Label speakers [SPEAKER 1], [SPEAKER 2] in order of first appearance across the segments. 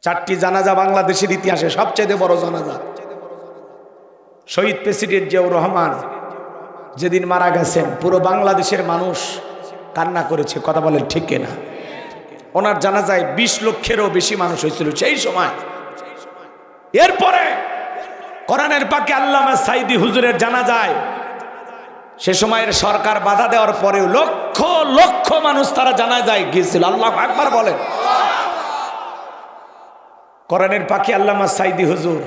[SPEAKER 1] চারটি জানাজা বাংলাদেশের ইতিহাসে সবচেয়ে বড় জানাজা। শহীদ প্রেসিডেন্ট জিয়াউর রহমান যেদিন মারা গেছেন পুরো বাংলাদেশের মানুষ কান্না করেছে, কথা বলেন ঠিক কিনা? ওনার জানাজায় 20 লক্ষেরও বেশি মানুষ হয়েছিল সেই সময়। এরপরে কোরআনের পাকে আল্লামা সাইদি হুজুরের জানাজায় সে সময়ের সরকার বাধা দেওয়ার পরেও লক্ষ লক্ষ মানুষ তারা জানাজায় গিয়েছিল। আল্লাহু আকবার বলেন। কোরআনের পাকে আল্লামা সাইদি হুজুর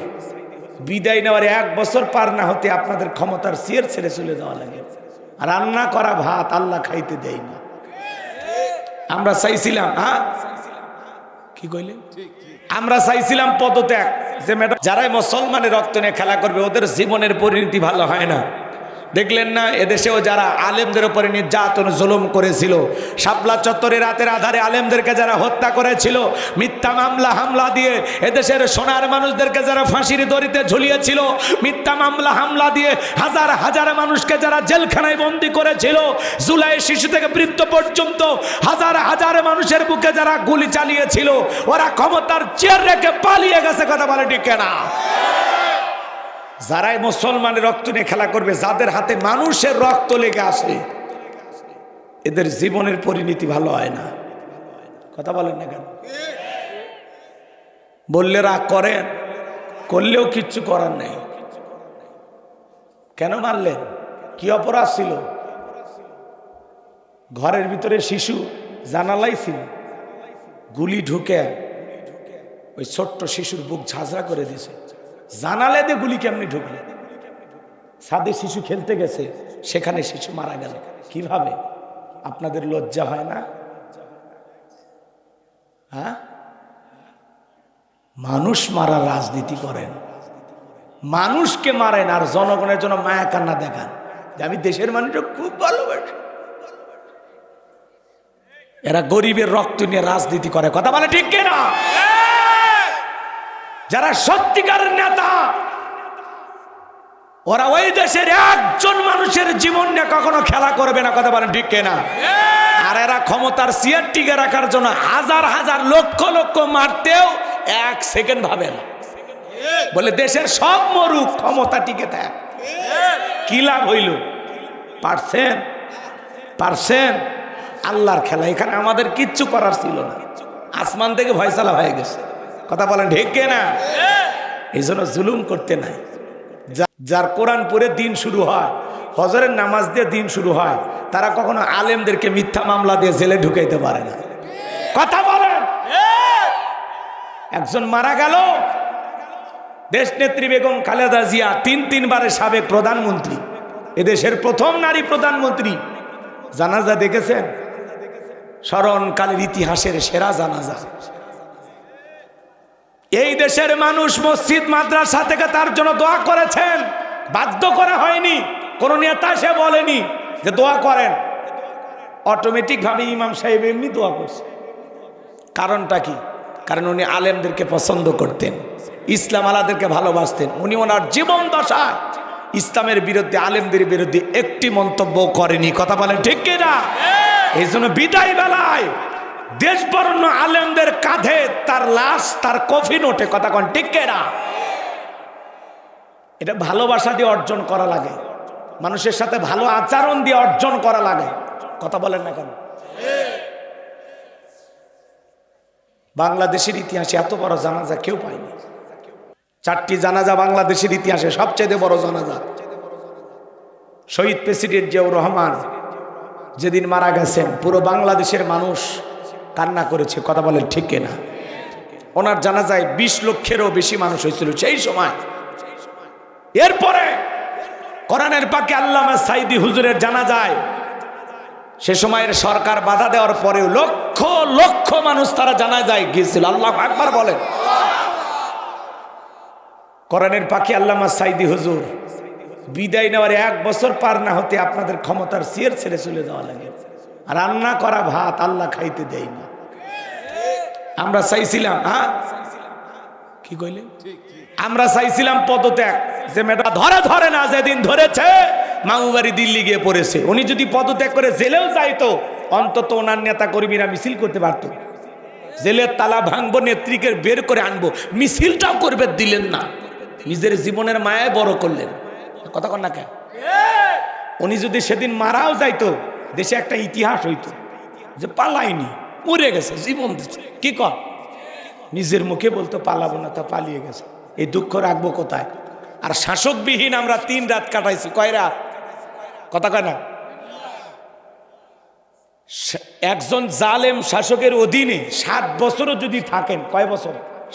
[SPEAKER 1] বিদায় নেওয়ার 1 বছর পার না হতে আপনাদের ক্ষমতার চেয়ার ছেড়ে চলে যাওয়া লাগে। রান্না করা ভাত আল্লাহ খাইতে দেয় না। আমরা চাইছিলাম, কি কইলেন? আমরা চাইছিলাম পদত্যাগ, যে ম্যাডাম যারাই মুসলমানের রক্ত নিয়ে খেলা করবে ওদের জীবনের পরিণতি ভালো হয় না। দেখলেন না এদেশেও যারা আলেমদের উপরে নির্যাতন জুলুম করেছিল, শাপলা চত্বরে রাতের আধারে আলেমদেরকে যারা হত্যা করেছিল, মিথ্যা মামলা হামলা দিয়ে এদেশের সোনার মানুষদেরকে যারা ফাঁসির দড়িতে ঝুলিয়েছিল, মিথ্যা মামলা হামলা দিয়ে হাজার হাজার মানুষকে যারা জেলখানায় বন্দী করেছিল, জুলাই শিশু থেকে বৃদ্ধ পর্যন্ত হাজার হাজার মানুষের বুকে যারা গুলি চালিয়েছিল, ওরা ক্ষমতার চেয়ার রেখে পালিয়ে গেছে। কথা বলে ঠিক না? যারাই মুসলমানের রক্ত নিয়ে খেলা করবে, যাদের হাতে মানুষের রক্ত লেগে আসে, এদের জীবনের পরিণতি ভালো হয় না। কথা বলেন না কেন? বললে রাগ করেন, করলেও কিচ্ছু করার নেই। কেন মারলেন? কি অপরাধ ছিল? ঘরের ভিতরে শিশু জানালাই ছিল, গুলি ঢুকে ওই ছোট্ট শিশুর বুক ঝাঁঝরা করে দিয়েছে। জানালে দিয়ে গুলি কেমনি ঢুকলো? ছাদে শিশু খেলতে গেছে, সেখানে শিশু মারা গেল। কিভাবে? আপনাদের লজ্জা হয় না? হ্যাঁ, মানুষ মারা রাজনীতি করেন, মানুষকে মারেন, আর জনগণের জন্য মায়া কান্না দেখান যে আমি দেশের মানুষকে খুব ভালোবাসি। এরা গরিবের রক্ত নিয়ে রাজনীতি করে। কথা বলে ঠিক কিনা? যারা সত্যিকারের নেতা ওরা ওই দেশের একজন মানুষের জীবন নিয়ে কখনো খেলা করবে না। কথা বলেন ঠিক কিনা? আর এরা ক্ষমতার চেয়ার টিকে রাখার জন্য হাজার হাজার লক্ষ লক্ষ মারতেও 1 সেকেন্ড ভাবে না। বলে দেশের সব মরুক, ক্ষমতা টিকে থাক। কি লাভ হইল? পারছেন? আল্লাহর খেলা। এখানে আমাদের কিচ্ছু করার ছিল না, আসমান থেকে ফয়সালা হয়ে গেছে। কথা বলেন ঠিক কিনা? এই জন্য জুলুম করতে নাই। যার কোরআন পড়ে দিন শুরু হয়, ফজরের নামাজ দিয়ে দিন শুরু হয়, তারা কখনো আলেমদেরকে মিথ্যা মামলা দিয়ে জেলে ঢুকাইতে পারে না। কথা বলেন। একজন মারা গেল, দেশ নেত্রী বেগম খালেদা জিয়া, 3 বারের সাবেক প্রধানমন্ত্রী, এদেশের প্রথম নারী প্রধানমন্ত্রী। জানাজা দেখেছেন? স্মরণকালের ইতিহাসের সেরা জানাজা। এই দেশের মানুষ মসজিদ মাদ্রাসা থেকে তার জন্য দোয়া করেছেন, বাধ্য করা হয়নি। কোন নেতা সে বলেনি যে দোয়া করেন, অটোমেটিক ভাবে ইমাম সাহেব এমনি দোয়া করছে। কারণটা কি? কারণ উনি আলেমদেরকে পছন্দ করতেন, ইসলাম আলাদেরকে ভালোবাসতেন। উনি ওনার জীবন দশায় ইসলামের বিরুদ্ধে, আলেমদের বিরুদ্ধে একটি মন্তব্য করেনি। কথা বলেন ঠিক কিনা? এই জন্য বিদায় বেলায় দেশবরণ্য আলেমদের কাঁধে তার লাশ, তার কফিন ওঠে। কথা কন ঠিক কিনা? এটা ভালোবাসা দিয়ে অর্জন করা লাগে, মানুষের সাথে ভালো আচরণ দিয়ে অর্জন করা লাগে। কথা বলেন না কেন? বাংলাদেশের ইতিহাসে এত বড় জানাজা কেউ পায়নি। 4টি জানাজা বাংলাদেশের ইতিহাসে সবচেয়ে বড় জানাজা। শহীদ প্রেসিডেন্ট জিয়াউর রহমান যেদিন মারা গেছেন পুরো বাংলাদেশের মানুষ কান্না করেছে। কথা বলেন ঠিক কিনা? ওনার জানাজায় 20 লক্ষেরও বেশি মানুষ হয়েছিল সেই সময়। এরপরে কোরআনের পাকে আল্লামা সাইদি হুজুরের জানাজায় সে সময়ের সরকার বাধা দেওয়ার পরেও লক্ষ লক্ষ মানুষ তারা জানাজায় গিয়েছিল। আল্লাহু আকবার বলেন। কোরআনের পাকে আল্লামা সাইদি হুজুর বিদায় নেওয়ার 1 বছর পার না হতে আপনাদের ক্ষমতার চেয়ার ছেড়ে চলে যাওয়া লাগে। রান্না করা ভাত আল্লাহ খাইতে দেয় না। আমরা চাইছিলাম, কি কইলেন? আমরা চাইছিলাম পদত্যাগ, যে ম্যাডাম ধরে না, যেদিন ধরেছে মামুবাড়ি দিল্লি গিয়ে পড়েছে। উনি যদি পদত্যাগ করে জেলেও যাইতো, অন্তত ওনার নেতা কর্মীরা মিছিল করতে পারত। জেলের তালা ভাঙবো, নেত্রীকে বের করে আনবো, মিছিলটাও করবে দিলেন না। নিজের জীবনের মায়ায় বড় করলেন। কথা কন না কেন? উনি যদি সেদিন মারাও যাইতো, দেশে একটা ইতিহাস হইতো যে পালাইনি, মরে গেছে, জীবন দিচ্ছে। কি কর? নিজের মুখে বলতো পালাবো না, তা পালিয়ে গেছে। এই দুঃখ রাখবো কোথায়? আর শাসকবিহীন আমরা 3 রাত কাটাইছি। কয় রাত? কথা কয় না? একজন জালেম শাসকের অধীনে 7 বছরও যদি থাকেন, কয় বছর?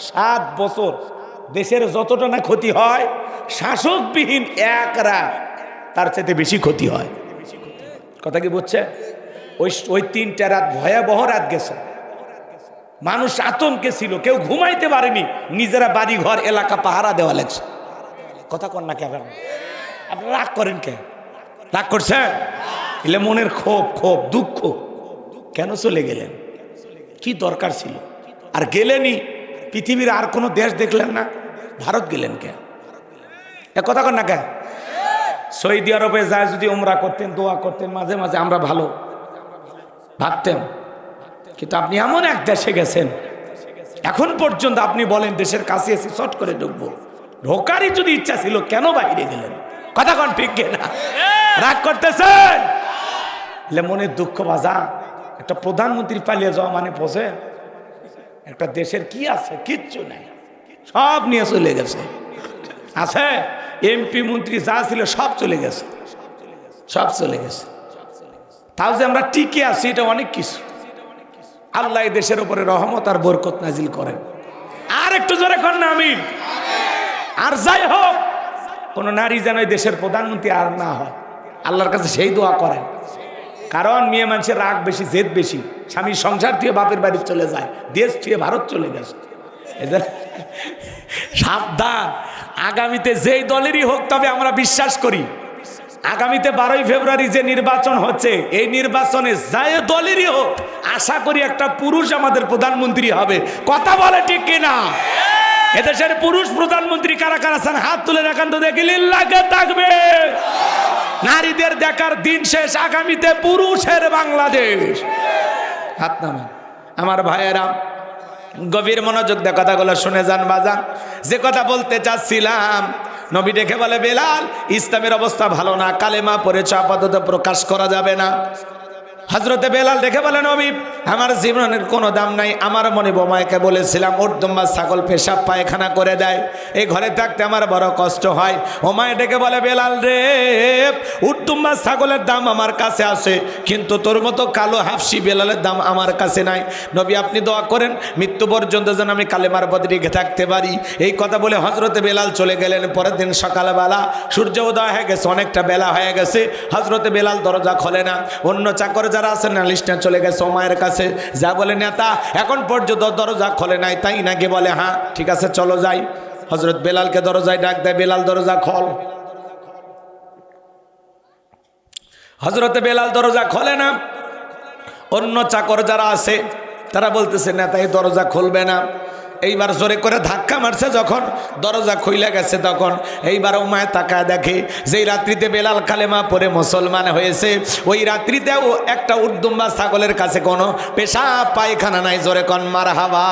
[SPEAKER 1] 7 বছর। দেশের যতটা না ক্ষতি হয়, শাসকবিহীন 1 রাত তার চাইতে বেশি ক্ষতি হয়। কথা কি বুঝছে? ওই 3টা রাত ভয়াবহ রাত গেছে। মানুষ আতঙ্কে ছিল, কেউ ঘুমাইতে পারেনি, নিজেরা বাড়ি ঘর এলাকা পাহারা দেওয়া লাগছে। কথা কন না কেন? আপনি রাগ করেন কে? রাগ করছেন? এলে মনের ক্ষোভ দুঃখ। কেন চলে গেলেন? কি দরকার ছিল? আর গেলেনই, পৃথিবীর আর কোনো দেশ দেখলেন না, ভারত গেলেন কে? কথা কন না কে? সৌদি আরবে যায় যদি উমরা করতেন, দোয়া করতেন, মাঝে মাঝে আমরা ভালো ভাবতেন। কিন্তু আপনি এমন এক দেশে গেছেন, এখন পর্যন্ত আপনি বলেন দেশের কাছে এসে চট করে ঢুকবো, ঢোকারই যদি ইচ্ছা ছিল, কেন বাইরে গেলেন? কথা কন ঠিক না? রাগ করতেছেন? মনের দুঃখ বাজা। একটা প্রধানমন্ত্রী পালিয়ে যাওয়া মানে বোঝে? একটা দেশের কি আছে? কিচ্ছু নাই, সব নিয়ে চলে গেছে। আছে এমপি মন্ত্রী যা ছিল সব চলে গেছে, সব চলে গেছে। তাও যে আমরা টিকে আছি, এটা অনেক কিছু। আল্লাহ এই দেশের উপরে রহমত আর বরকত নাজিল করেন। আর একটু জোরে কর না আমিন। আর যাই হোক, কোন নারী যেন এই দেশের প্রধানমন্ত্রী আর না হয়, আল্লাহর কাছে সেই দোয়া করেন। কারণ মেয়ে মানুষের রাগ বেশি, জেদ বেশি। স্বামীর সংসার থেকে বাপের বাড়ি চলে যায়, দেশ থেকে ভারত চলে গেছে। এদের সাবধান। আগামীতে যেই দলেরই হোক, তবে আমরা বিশ্বাস করি আগামীতে 12ই ফেব্রুয়ারি যে নির্বাচন হচ্ছে, এই নির্বাচনে যে দলেরই হোক, আশা করি একটা পুরুষ আমাদের প্রধানমন্ত্রী হবে। কথা বলে ঠিক কিনা? এদেশের পুরুষ প্রধানমন্ত্রী কারা কারা আছেন? হাত তুলে রাখান তো দেখি, লিল্লাহে তাকবীর। নারীদের দেখার দিন শেষ, আগামীতে পুরুষের বাংলাদেশ। হাত নামান আমার ভাইয়েরা, গভীর মনোযোগ দিয়ে কথাগুলো শুনে যান বাজান। যে কথা বলতে চাচ্ছিলাম, নবী ডেকে বলে, বেলাল, ইসলামের অবস্থা ভালো না, কালেমা পড়েছ, আপাতত প্রকাশ করা যাবে না। হযরতে বেলাল দেখে বলে, নবী, আমার জীবনের কোনো দাম নাই। আমার মনে বোমায়কে বলেছিলাম, উর্দুম্বা ছাগল পেশাব পায়খানা করে দেয়, এই ঘরে থাকতে আমার বড় কষ্ট হয়। ওমায় ডেকে বলে, বেলাল রে, উর্দুম্বা ছাগলের দাম আমার কাছে আছে, কিন্তু তোর মতো কালো হাফসি বেলালের দাম আমার কাছে নাই। নবী, আপনি দোয়া করেন মৃত্যু পর্যন্ত যেন আমি কালেমার পথে রেখে থাকতে পারি। এই কথা বলে হযরতে বেলাল চলে গেলেন। পরের দিন সকালবেলা সূর্য উদয় হয়ে গেছে, অনেকটা বেলা হয়ে গেছে। হযরতে বেলাল দরজা খোলে না। অন্য চাকর যারা আছেন নালিশটা চলে গেছে ওমায়ের কাছে, যা বলে, নেতা এখন পর্যন্ত দরজা খোলে নাই, তাই নাকি? বলে, হ্যাঁ, ঠিক আছে, চলো যাই। হযরত বেলালকে দরজায় ডাক দেয়, বেলাল দরজা খোল। হযরতে বেলাল দরজা খোলে না। অন্য চাকর যারা আছে তারা বলতেছে, নেতা এই দরজা খুলবে না। এইবার জোরে করে ধাক্কা মারছে, যখন দরজা খুইলা গেছে, তখন এইবার উমায় তাকায় দেখে যেই রাত্রিতে বেলাল কালেমা পড়ে মুসলমান হয়েছে, ওই রাত্রিতেও একটা উর্দুম্বা ছাগলের কাছে কোনো পেশাব পায়খানা নাই। জোরে কন মারহাবা।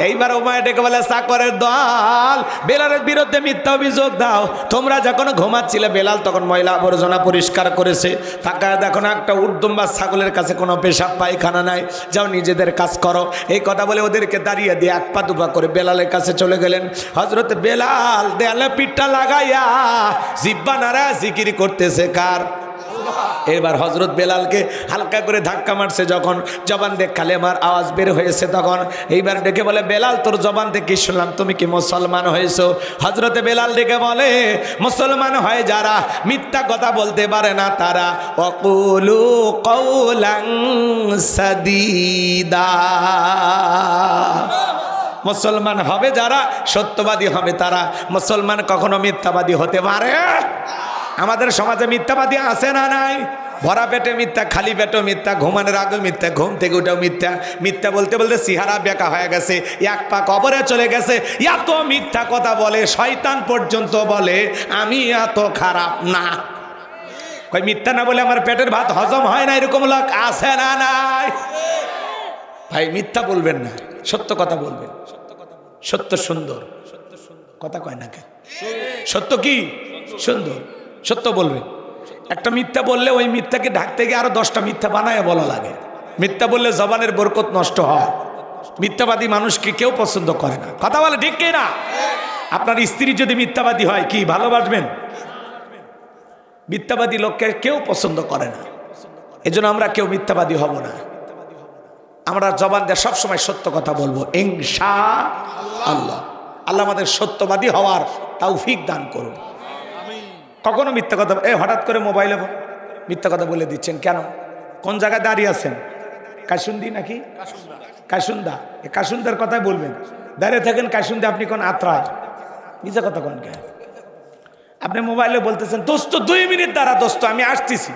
[SPEAKER 1] এইবার উমায় ডেকে বলে, চাকরের দল, বেলালের বিরুদ্ধে মিথ্যা অভিযোগ দাও। তোমরা যখন ঘুমাচ্ছিলে, বেলাল তখন ময়লা আবর্জনা পরিষ্কার করেছে, তাকায় দেখো না একটা উর্দুম্বা ছাগলের কাছে কোনো পেশাব পায়খানা নাই, যাও নিজেদের কাজ করো। এই কথা বলে ওদেরকে দাঁড়িয়ে দিয়ে এক পা দুপা করে বেলালের কাছে চলে গেলেন। হযরত বেলাল দেয়ালে পিঠটা লাগাইয়া জিব্বা নাড়া জিকির করতেছে কার? এবার হযরত বেলালকে হালকা করে ধাক্কা মারছে, যখন জবান দিয়ে কালেমার আওয়াজ বের হয়েছে, তখন এইবার ডেকে বলে, বেলাল, তোর জবান থেকে শুনলাম তুমি কি মুসলমান হয়েছো। হযরতে বেলাল ডেকে বলে, মুসলমান হয় যারা মিথ্যা কথা বলতে পারে না তারা, ওয়াকুলু কওলান সাদীদা। মুসলমান হবে যারা, সত্যবাদী হবে তারা। মুসলমান কখনো মিথ্যাবাদী হতে পারে? আমাদের সমাজে মিথ্যাবাদী আছে না নাই? ভরা পেটে মিথ্যা, খালি পেটে মিথ্যা, ঘুমানোর আগে মিথ্যা, ঘুম থেকে উঠেও মিথ্যা। মিথ্যা বলতে বলতে চেহারা বেঁকা হয়ে গেছে, এক পা কবরে চলে গেছে। এত মিথ্যা কথা বলে, শয়তান পর্যন্ত বলে আমি এত খারাপ না। কই মিথ্যা না বলে আমার পেটের ভাত হজম হয় না, এরকম লোক আছে না নাই? ভাই মিথ্যা বলবেন না, সত্য কথা বলবেন। সত্য সুন্দর, কথা কয় না কে? সত্য কি সুন্দর, সত্য বলবেন। একটা মিথ্যা বললে ওই মিথ্যাকে ঢাকতে গিয়ে আরো 10টা মিথ্যা বানায় বলা লাগে। মিথ্যা বললে জবানের বরকত নষ্ট হয়। মিথ্যাবাদী মানুষকে কেউ পছন্দ করে না। কথা বলে ঠিক কি না? আপনার স্ত্রী যদি মিথ্যাবাদী হয় কি ভালোবাসবেন? মিথ্যাবাদী লোককে কেউ পছন্দ করে না। এজন্য আমরা কেউ মিথ্যাবাদী হব না। আমরা জবান দিয়ে সবসময় সত্য কথা বলবো ইনশাআল্লাহ। আল্লাহ আমাদের সত্যবাদী হওয়ার তৌফিক দান করুন। কখনো মিথ্যা কথা হঠাৎ করে মোবাইলে মিথ্যা কথা বলে দিচ্ছেন কেন? কোন জায়গায় দাঁড়িয়ে আছেন? কাশুন্দি নাকি কাশুন্দা? এ কাশুন্দার কথাই বলবেন। দাঁড়িয়ে থাকেন কাশুন্দা, আপনি কোন আত্রায় মিথ্যা কথা কোন কে? আপনি মোবাইলে বলতেছেন দোস্ত 2 মিনিট দাঁড়া দোস্ত আমি আসতেছি।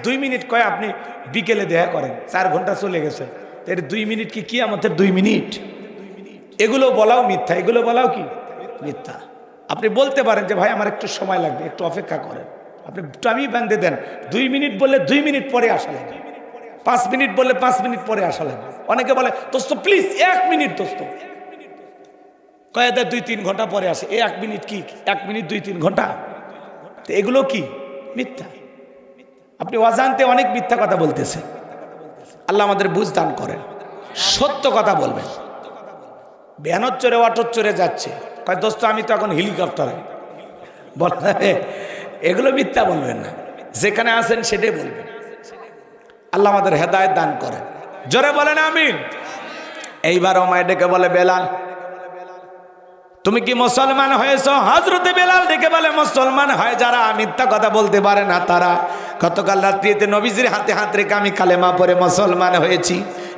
[SPEAKER 1] 2 মিনিট কয় আপনি বিকেলে দেখা করেন, 4 ঘন্টা চলে গেছে। এর 2 মিনিট কি আমাদের 2 মিনিট? এগুলো বলাও মিথ্যা, এগুলো বলাও কি মিথ্যা। আপনি বলতে পারেন যে ভাই আমার একটু সময় লাগবে, একটু অপেক্ষা করেন। আপনি টাইমই বেঁধে দেন। 2 মিনিট বললে 2 মিনিট পরে আসা লাগবে, 5 মিনিট বললে 5 মিনিট পরে আসা লাগবে। অনেকে বলে দোস্ত প্লিজ 1 মিনিট দোস্ত, কয়ে দেয় 2-3 ঘন্টা পরে আসে। 1 মিনিট কি 1 মিনিট 2-3 ঘন্টা? তো এগুলো কি মিথ্যা। আপনি অজান্তে অনেক মিথ্যা কথা বলতেছেন। আল্লাহ আমাদের বুঝ দান করেন। সত্য কথা বলবেন। ভ্যানত চড়ে অটোর চড়ে যাচ্ছে, কয় দোস্ত আমি তো এখন হেলিকপ্টারে বলে, এগুলো মিথ্যা বলবেন না। যেখানে আছেন সেটাই বলবেন। আল্লাহ আমাদের হেদায়েত দান করেন। জোরে বলেন আমিন। এইবার ওমায় ডেকে বলে বেলাল তুমি কি মুসলমান হয়েছ? হযরতে বেলাল ডেকে বলে মুসলমান হয় যারা মিথ্যা কথা বলতে পারে না তারা। গতকাল রাত্রিতে নবীজির হাতে হাত রেখে আমি কালেমা পড়ে মুসলমান হয়েছি।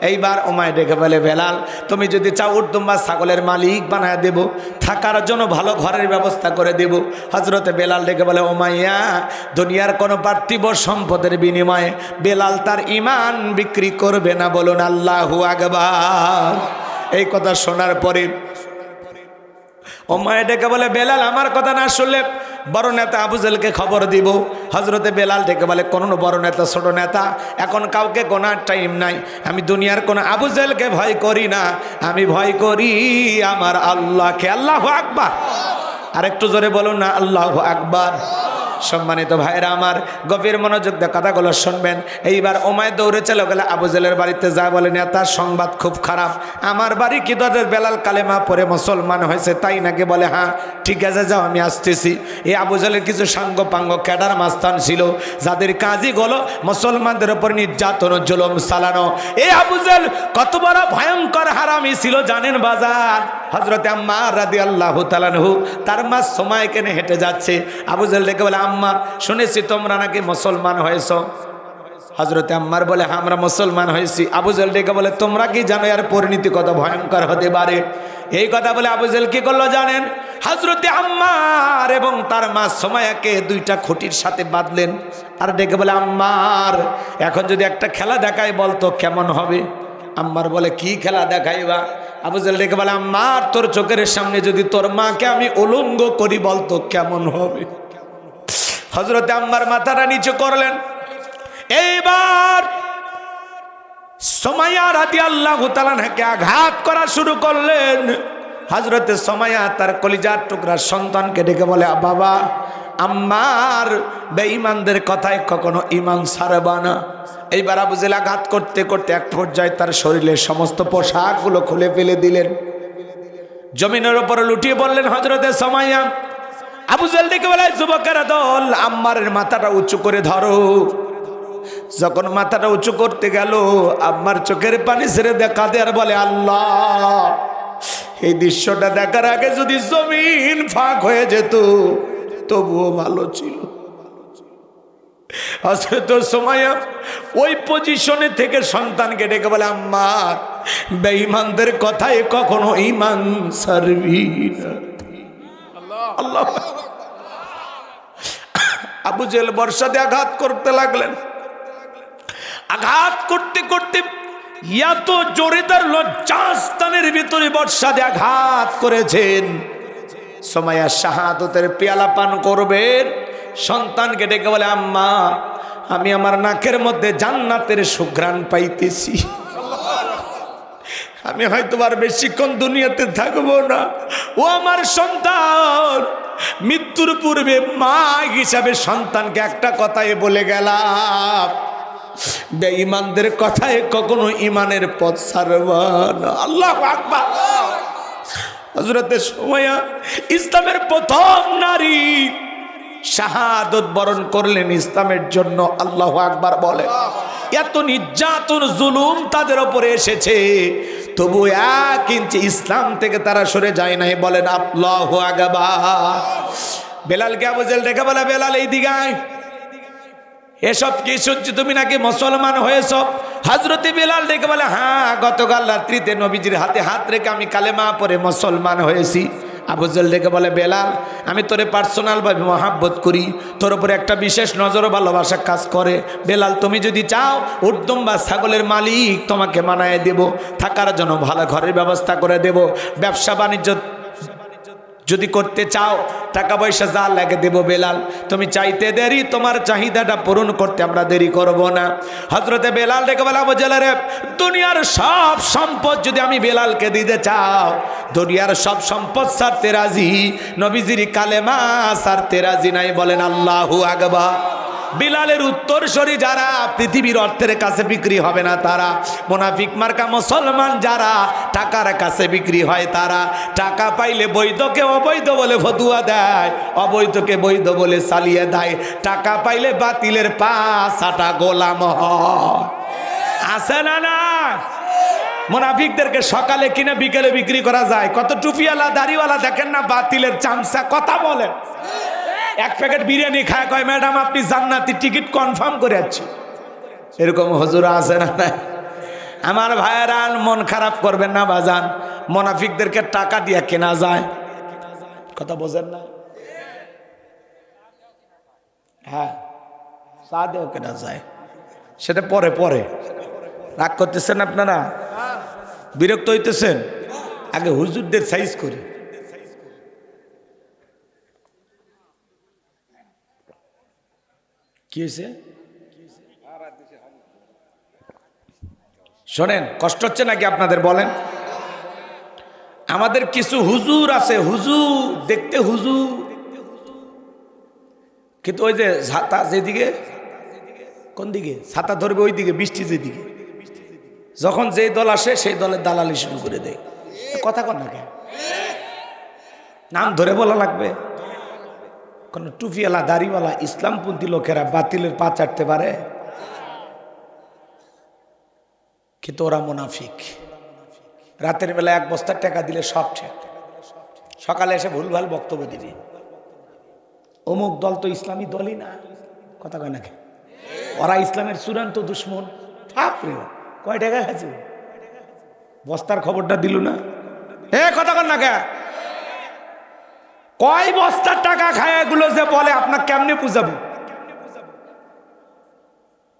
[SPEAKER 1] এইবার ওমায় ডেকে বলে বেলাল তুমি যদি চাও উট দুম্বা ছাগলের মালিক বানায় দেব, থাকার জন্য ভালো ঘরের ব্যবস্থা করে দেব। হযরতে বেলাল ডেকে বলে ওমাইয়া দুনিয়ার কোনো পার্থিব সম্পদের বিনিময়ে বেলাল তার ঈমান বিক্রি করবে না। বলুন আল্লাহু আকবার। এই কথা শোনার পরে ওমায় ডেকে বলে বেলাল আমার কথা না শুনলে বড় নেতা আবু জেলকে খবর দিব। হযরতে বেলাল ডেকে বলে কোন বড় নেতা ছোট নেতা এখন কাউকে গোনার টাইম নাই। আমি দুনিয়ার কোন আবু জেলকে ভয় করি না, আমি ভয় করি আমার আল্লাহকে। আল্লাহু আকবার। আরেকটু জোরে বলুন না আল্লাহু আকবার। সম্মানিত ভাইরা আমার গভীর মনোযোগ দিয়ে কথাগুলো শুনবেন। এইবার ওমায় দৌড়ে চলে গেলে আবু জেলের বাড়িতে যায়, বলে নেতার সংবাদ খুব খারাপ। আমার বাড়ি কি তোদের বেলাল কালেমা পড়ে মুসলমান হয়েছে তাই নাকি? বলে হ্যাঁ ঠিক আছে যাও আমি আসতেছি। এই আবু জেলের কিছু সাঙ্গ পাঙ্গ ক্যাডার মাস্তান ছিল যাদের কাজই হলো মুসলমানদের উপর নির্যাতন জুলুম চালানো। এই আবু জেল কত বড় ভয়ঙ্কর হারামি ছিল জানেন বাজার? হযরতে আম্মার রাদিয়াল্লাহু তাআলা আনহু তার মা সময় কেনে হেঁটে যাচ্ছে। আবু জেল ডেকে বলে আম্মার শুনেছি তোমরা নাকি মুসলমান হয়েছ। হযরতে আম্মার বলে হ্যাঁ আমরা মুসলমান হয়েছি। আবু জেল ডেকে বলে তোমরা কি জানো এর পরিণতি কত ভয়ঙ্কর হতে পারে? এই কথা বলে আবু জেল কি করলো জানেন? হযরতে আম্মার এবং তার মা সুমাইয়াকে 2টা খুঁটির সাথে বাঁধলেন আর ডেকে বলে আম্মার এখন যদি একটা খেলা দেখাই বলতো কেমন হবে? আম্মার বলে কি খেলা দেখাইবা? আবু জেল ডেকে বলে আম্মার তোর চোখের সামনে যদি তোর মাকে আমি উলঙ্গ করি বলতো কেমন হবে? হযরতে আম্মার মাথাটা নিচু করলেন। এইবার সুমাইয়া রাদিয়াল্লাহু তাআলা আনহাকে আঘাত করা শুরু করলেন। হযরতে সুমাইয়া তার কলিজার টুকরা সন্তানকে ডেকে বলে বাবা আম্মার বেঈমানদের কথায় কখনো ঈমান ছাড়বা না। এইবার আবু জেল আঘাত করতে করতে এক পর্যায়ে তার শরীরের সমস্ত পোশাকগুলো খুলে ফেলে দিলেন, জমিনের উপর লুটিয়ে পড়লেন হযরতে সুমাইয়া। আবু জেল ডেকে বলে যুবকেরা দল আম্মারের মাথাটা উঁচু করে ধরো। যখন মাথাটা উঁচু করতে গেল আম্মার চোখের পানি ছেড়ে দেখা দেয় আর বলে আল্লাহ এই দৃশ্যটা দেখার আগে যদি জমিন ফাঁক হয়ে যেত তবুও ভালো ছিল। হযরত সুমাইয়া ওই পজিশনে থেকে সন্তানকে ডেকে বলে আম্মার বেঈমানদের কথায় কখনো ঈমান ছাড়বি না। আল্লাহ। আবু জেল বর্ষা দিয়ে আঘাত করতে লাগলেন। আঘাত করতে করতে এত জোরে তার লজ্জাস্থানের ভিতরে বর্ষা দিয়ে আঘাত করেছেন। সুমাইয়া শাহাদাতের পেয়ালা পান করবেন, সন্তানকে ডেকে বলে আম্মা আমি আমার নাকের মধ্যে জান্নাতের সুঘ্রাণ পাইতেছি। আমি হয়তো আর বেশিক্ষণ দুনিয়াতে থাকবো না। ও আমার সন্তান, মৃত্যুর পূর্বে মা হিসাবে সন্তানকে একটা কথাই বলে গেলাম, বেঈমানদের কথায় কখনো ইমানের পথ ছাড়বা না। আল্লাহু আকবার। হযরতে সুমাইয়া ইসলামের প্রথম নারী, শাহাদত বরণ করলেন ইসলামের জন্য। আল্লাহু আকবার বলে। এত নির্যাতন জুলুম তাদের উপরে এসেছে, তবু 1 ইঞ্চি ইসলাম থেকে তারা সরে যায় নাই। বলেন আল্লাহু আকবার। বেলালকে আবু জেহেল ডেকে বলে, বেলাল এই দিকে আয়। এসব কি শুনছি, তুমি নাকি মুসলমান হয়েছ? হযরতে বেলাল ডেকে বলে, হ্যাঁ, গতকাল রাত্রিতে নবীজির হাতে হাত রেখে আমি কালেমা পড়ে মুসলমান হয়েছি। আবু জেহেল ডেকে বলে, বেলাল আমি তোরে পার্সোনালভাবে মহাব্বত করি, তোর উপরে একটা বিশেষ নজর ভালোবাসা কাজ করে। বেলাল তুমি যদি চাও উর্দম বা ছাগলের মালিক তোমাকে মানায় দেব, থাকার জন্য ভালো ঘরের ব্যবস্থা করে দেব, ব্যবসা বাণিজ্য যদি করতে চাও টাকা পয়সা যা লাগে দেব। বেলাল তুমি চাইতে দেরি, তোমার চাহিদাটা পূরণ করতে আমরা দেরি করব না। হযরতে বেলাল ডেকে বলে, আবু জেহেল রে, দুনিয়ার সব সম্পদ যদি আমি বেলালকে দিতে চাও, দুনিয়ার সব সম্পদ ছাড়তে রাজি, নবীজির কালেমা ছাড়তে রাজি নাই। বলেন আল্লাহু আকবার। বিলালের উত্তরসূরি যারা পৃথিবীর অর্থের কাছে বিক্রি হবে না তারা, মুনাফিক মার্কা মুসলমান যারা টাকার কাছে বিক্রি হয় তারা, টাকা পাইলে বৈধকে অবৈধ বলে ফতুয়া দেয়, অবৈধকে বৈধ বলে চালিয়ে দেয়, টাকা পাইলে বাতিলের পাছাটা গোলাম হয়। আছে না না? মুনাফিকদেরকে সকালে কিনে বিকেলে বিক্রি করা যায়। কত টুপিওয়ালা দাড়িওয়ালা দেখেন না, বাতিলের চামচা কথা বলে। 1 প্যাকেট বিরিয়ানি খায়, কয় ম্যাডাম আপনি জান্নাতি, টিকিট কনফার্ম করে যাচ্ছি। এরকম হুজুর আছে না? আমার ভাইয়েরা মন খারাপ করবেন না বাজান, মুনাফিকদেরকে টাকা দিয়ে কেনা যায়। কথা বোঝেন না? হ্যাঁ, চা দিয়েও কেনা যায়, সেটা পরে পরে। রাগ করতেছেন আপনারা? বিরক্ত হইতেছেন? আগে হুজুরদের সাইজ করি। কি হয়েছে? শোনেন, কষ্ট হচ্ছে নাকি আপনাদের? বলেন। আমাদের কিছু হুজুর আছে, হুজুর দেখতে হুজুর, কিন্তু ওই যে ছাতা যেদিকে, কোন দিকে ছাতা ধরবে ওই দিকে, বৃষ্টি যেদিকে, যখন যেই দল আসে সেই দলের দালালি শুরু করে দেয়। কথা কর না কেন? নাম ধরে বলা লাগবে? কোন টুপিওয়ালা দাড়িওয়ালা ইসলামপন্থী লোকেরা বাতিলের পা চাটতে পারে? কিন্তু ওরা মুনাফিক। রাতের বেলা 1 বস্তা টাকা দিলে সব ঠিক, সকালে এসে ভুলভাল বক্তব্য দিবি। অমুক দল তো ইসলামী দলই না। কথা কয় নাকি? ওরা ইসলামের চূড়ান্ত দুশ্মন। কয় টাকা খাচ্ছে? বস্তার খবরটা দিল না? কথা কন না কে? কয় বস্তার টাকা খায় এগুলো যে বলে, আপনার কেমনে বুঝাবো?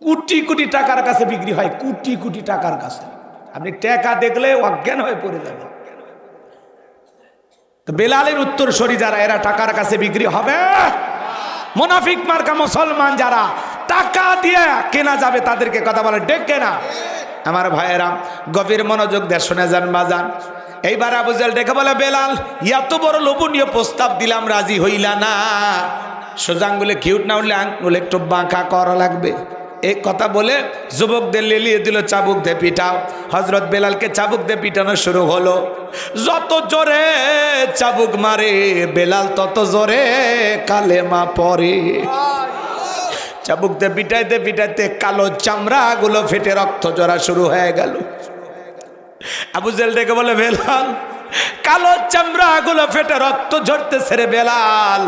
[SPEAKER 1] কোটি কোটি টাকার কাছে বিক্রি হয়, কোটি কোটি টাকার কাছে। আপনি টাকা দেখলে অজ্ঞান হয়ে পড়ে যাবে। তো বেলালের উত্তরসূরি যারা, এরা টাকার কাছে বিক্রি হবে। মুনাফিক মার্কা মুসলমান যারা, টাকা দিয়ে কেনা যাবে তাদেরকে কথা বলে ডেকে না। আমার ভাইয়েরা গভীর মনোযোগ দিয়ে শুনে যান বাজান। এইবার আবু জেহেল ডেকে বলে, বেলাল এত বড় লোভনীয় প্রস্তাব দিলাম, রাজি হইলা না? সোজা আঙ্গুলে কিউট না উঠলে আঙ্গুলে একটু বাঁকা করা লাগবে। এই কথা বলে যুবকদের লেলিয়ে দিল, চাবুক দিয়ে পিটাও। হযরত বেলালকে চাবুক দিয়ে পিটানো শুরু হলো। যত জোরে চাবুক মারে বেলাল, তত জোরে কালেমা পড়ে। চাবুক দিয়ে পিটাইতে পিটাইতে কালো চামড়া গুলো ফেটে রক্ত ঝরা শুরু হয়ে গেল। আবু জেহেল ডেকে বলে, বেলাল কালো চামড়া গুলো ফেটে রক্ত ঝরতেছে রে বেলাল,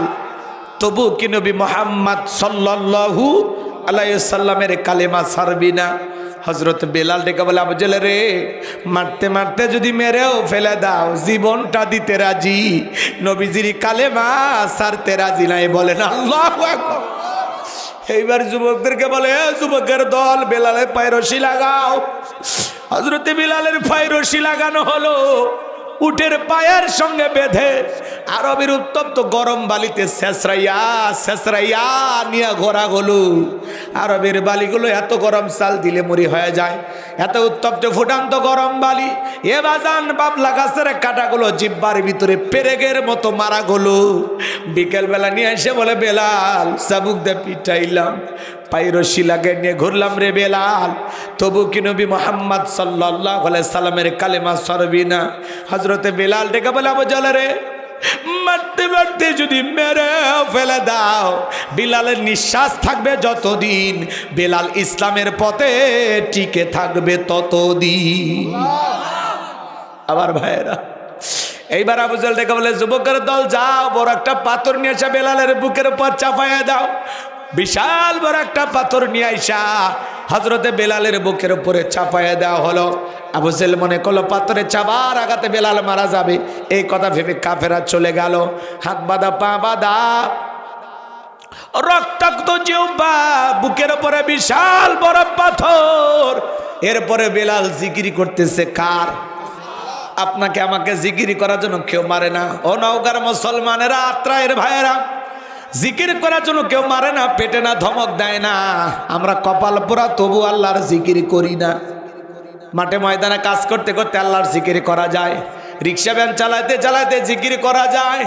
[SPEAKER 1] তবু কি নবী মুহাম্মদ সাল্লাল্লাহু আলাইহি সাল্লামের কালেমা ছাড়বি না? হযরত বেলাল ডেকে বলে, আবু জেহেল রে, মারতে মারতে যদি মেরেও ফেলে দাও, জীবনটা দিতে রাজি, নবীজির কালেমা ছাড়তে রাজি নাই। বলেন আল্লাহু আকবার। এইবার যুবকদেরকে বলে, যুবকের দল, বেলালের পায়ে রশি লাগাও। হযরতে বেলালের পায়ে রশি লাগানো হলো। উটের পায়ের সঙ্গে বেঁধে আরবের উত্তপ্ত গরম বালিতে শেষরাইয়া শেষরাইয়া নিয়ে ঘোরা গলু। আরবের বালিগুলো এত গরম চাল দিলে মরি হয়ে যায়, এত উত্তপ্ত ফুটান্ত গরম বালি। এ বাজান বাবলা গাছের কাটাগুলো জিব্বার ভিতরে পেরেগের মতো মারা গলু। বিকেলবেলা নিয়ে এসে বলে, বেলাল চাবুক দিয়ে পিটাইলাম, পাইরসি লাগে নিয়ে ঘুরলাম রে বেলাল, তবু কি নবী মোহাম্মদ সাল্লাল্লাহু আলাইহি সাল্লামের কালেমা সরবি না? হযরতে বেলাল ডেকে বলে, আবু জাহল রে, মারতে মারতে যদি মেরে ফেলে দাও, বেলালের নিঃশ্বাস থাকবে যতদিন, বেলাল ইসলামের পথে টিকে থাকবে ততদিন। আবার ভাইয়েরা, এইবার আবু জাহল ডেকে বলে, যুবকের দল যাও, বড় একটা পাথর নিয়ে এসে বেলালের বুকের উপর চাপাইয়া দাও। বিশাল বড় একটা পাথর নিয়ে আইসা হযরতে বেলালের বুকের উপরে চাপাইয়া দেওয়া হলো। আবু জাহল মনে করলো পাথরে চাবার আঘাতে বেলাল মারা যাবে, এই কথা ভেবে কাফেরা চলে গেল। হাত বাঁধা, পা বাঁধা, রক্তাক্ত জিহ্বা, বুকের উপরে বিশাল বড় পাথর। এরপরে বেলাল জিকিরি করতেছে কার? আপনাকে আমাকে জিকিরি করার জন্য কেউ মারে না। ও নওগাঁর মুসলমানেরা, আত্রায়ের ভাইয়েরা, জিকির করার জন্য কেউ মারে না, পেটে না, ধমক দেয় না। আমরা কপাল পোড়া তবু আল্লাহর জিকির করি না। মাঠে ময়দানে কাজ করতে করতে আল্লাহর জিকির করা যায়, রিক্সা ভ্যান চালাইতে চালাইতে জিকির করা যায়,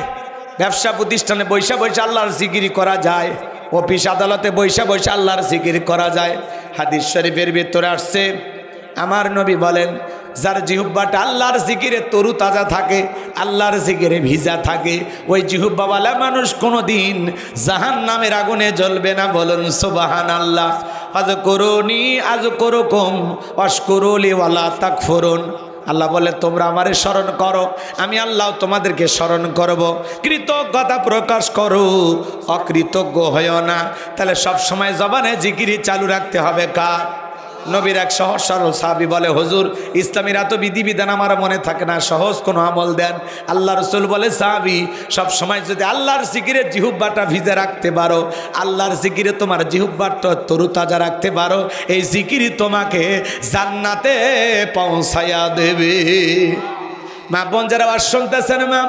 [SPEAKER 1] ব্যবসা প্রতিষ্ঠানে বৈশা বৈশা আল্লাহর জিকির করা যায়, অফিস আদালতে বৈশা বৈশা আল্লাহর জিকির করা যায়। হাদিস শরীফের ভিতরে আসছে, আমার নবী বলেন, যার জিহ্বাটা আল্লাহর জিকিরে তরু তাজা থাকে, আল্লাহর জিকিরে ভিজা থাকে, ওই জিহ্বাওয়ালা মানুষ কোনোদিন জাহান্নামের আগুনে জ্বলবে না। বলুন সুবহানাল্লাহ। আযকুরুনি আযকুরুকুম ওয়াশকুরুলি ওয়ালা তাকফুরুন। আল্লাহ বলে, তোমরা আমারে স্মরণ করো, আমি আল্লাহ তোমাদেরকে স্মরণ করব। কৃতজ্ঞতা প্রকাশ করো, অকৃতজ্ঞ হইও না। তাহলে সব সময় জবানে জিকিরি চালু রাখতে হবে কার? নবীর এক সহজ সরল সাহাবী বলে, হুজুর, ইসলামের এত বিধিবিধান আমার মনে থাকে না, সহজ কোনো আমল দেন। আল্লাহ রাসূল বলে, সাহাবী, সব সময় যদি আল্লাহর জিকিরে জিহ্বাটা ভিজে রাখতে পারো, আল্লাহর জিকিরে তোমার জিহ্বাটা তরুতাজা রাখতে পারো, এই জিকিরই তোমাকে জান্নাতে পৌঁছায়া দেবে। মা বোন যারা আওয়াজ শুনতেছেন, মা,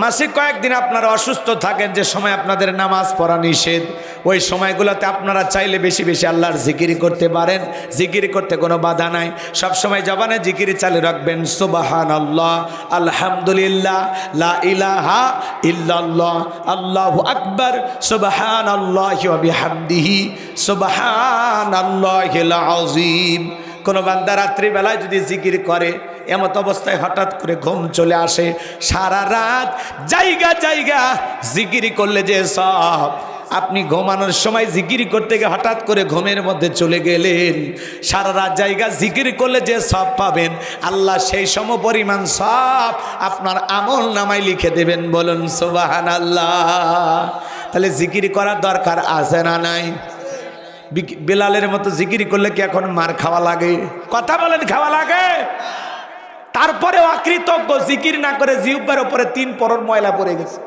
[SPEAKER 1] মাসে কয়েকদিন আপনারা অসুস্থ থাকেন, যে সময় আপনাদের নামাজ পড়া নিষেধ, ওই সময়গুলোতে আপনারা চাইলে বেশি বেশি আল্লাহর জিকির করতে পারেন। জিকির করতে কোনো বাধা নাই, সব সময় জবানে জিকির চালু রাখবেন। সুবহানাল্লাহ, আলহামদুলিল্লাহ, লা ইলাহা ইল্লাল্লাহ, আল্লাহু আকবার, সুবহানাল্লাহি ওয়া বিহামদিহি, সুবহানাল্লাহিল আযীম। কোনো বান্দা রাত্রিবেলায় যদি জিকির করে, এমত অবস্থায় হঠাৎ করে ঘুম চলে আসে, সারা রাত জায়গা জায়গা জিকির করলে যে সব, আপনি ঘুমানোর সময় জিকির করতে গিয়ে হঠাৎ করে ঘুমের মধ্যে চলে গেলেন, সারা রাত জায়গা জিকির করলে যে সব পাবেন, আল্লাহ সেই সম পরিমাণ সব আপনার আমল নামায় লিখে দেবেন। বলুন সুবহানাল্লাহ। তাহলে জিকির করার দরকার আছে না নাই? বেলালের মতো জিকির করলে কি এখন মার খাওয়া লাগে? কথা বলেন, খাওয়া লাগে? তারপরে অকৃতজ্ঞ, জিকির না করে জিহ্বার উপরে 3 পরর ময়লা পড়ে গেছে,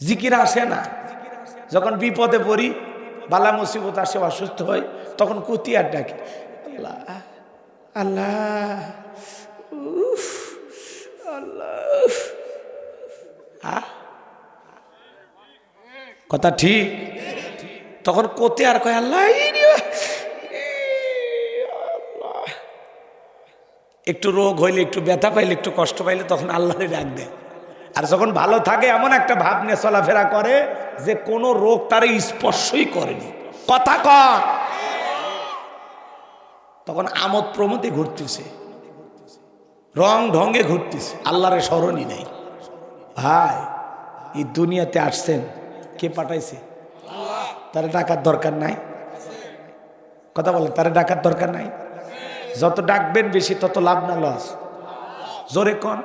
[SPEAKER 1] জিকির আসে না। যখন বিপদে পড়ি, বালা মুসিবত আসে, অসুস্থ হয়, তখন কুতিয়ার ডাকি, আল্লাহ আল্লাহ উফ আল্লাহ। কথা ঠিক? তখন কোতে আর কয় আল্লাহ। একটু রোগ হইলে, একটু ব্যথা পাইলে, একটু কষ্ট পাইলে তখন আল্লাহরে ডাক দেয়। আর যখন ভালো থাকে এমন একটা ভাব নিয়ে চলাফেরা করে যে কোনো রোগ তারে স্পর্শই করেনি। কথা কন? তখন আমোদ প্রমোদে ঘুরতেছে, রং ঢঙ্গে ঘুরতেছে, আল্লাহরে স্মরণই নেই। ভাই, এই দুনিয়াতে আসছেন, কে পাঠাইছে? তারে ডাকার দরকার নাই। কথা বলেন, তারে ডাকার দরকার নাই। যত ডাকবেন বেশি তত লাভ না লস? জোরে কন।